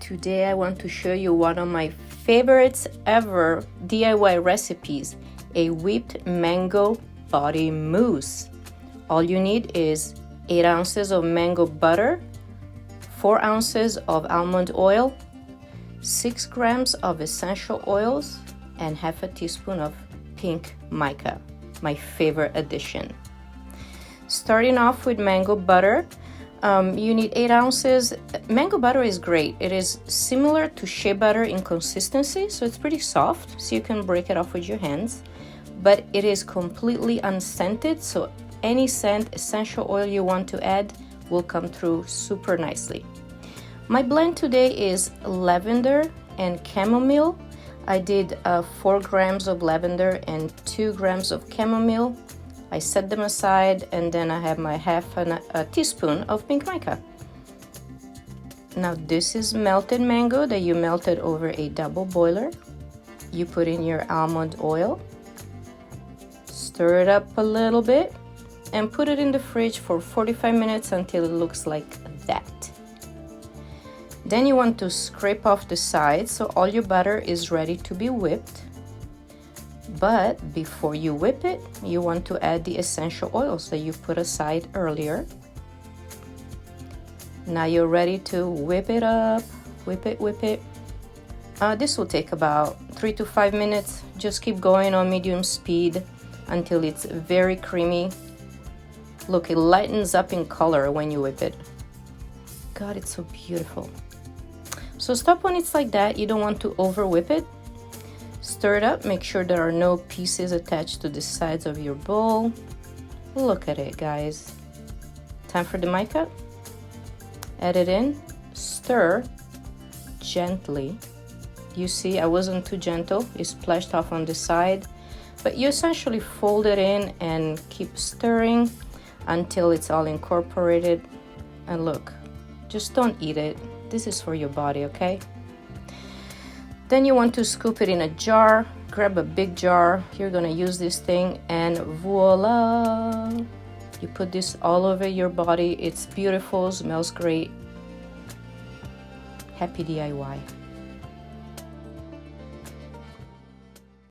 Today I want to show you one of my favorites ever DIY recipes, a whipped mango body mousse. All you need is 8 ounces of mango butter, 4 ounces of almond oil, 6 grams of essential oils, and half a teaspoon of pink mica, my favorite addition. Starting off with mango butter, you need 8 ounces. Mango butter is great. It is similar to shea butter in consistency, so it's pretty soft, so you can break it off with your hands. But it is completely unscented, so any scent, essential oil you want to add will come through super nicely. My blend today is lavender and chamomile. I did 4 grams of lavender and 2 grams of chamomile. I set them aside, and then I have my half a teaspoon of pink mica. Now this is melted mango that you melted over a double boiler. You put in your almond oil, stir it up a little bit, and put it in the fridge for 45 minutes until it looks like that. Then you want to scrape off the sides so all your butter is ready to be whipped. But before you whip it, you want to add the essential oils that you put aside earlier. Now you're ready to whip it up, whip it. This will take about 3 to 5 minutes. Just keep going on medium speed until it's very creamy. Look, it lightens up in color when you whip it. God, it's so beautiful. So stop when it's like that. You don't want to over whip it. Stir it up, make sure there are no pieces attached to the sides of your bowl. Look at it, guys. Time for the mica. Add it in, stir gently. You see, I wasn't too gentle. It splashed off on the side. But you essentially fold it in and keep stirring until it's all incorporated. And look, just don't eat it. This is for your body, okay? Then you want to scoop it in a jar. Grab a big jar. You're gonna use this thing, and voila! You put this all over your body. It's beautiful, smells great. Happy DIY.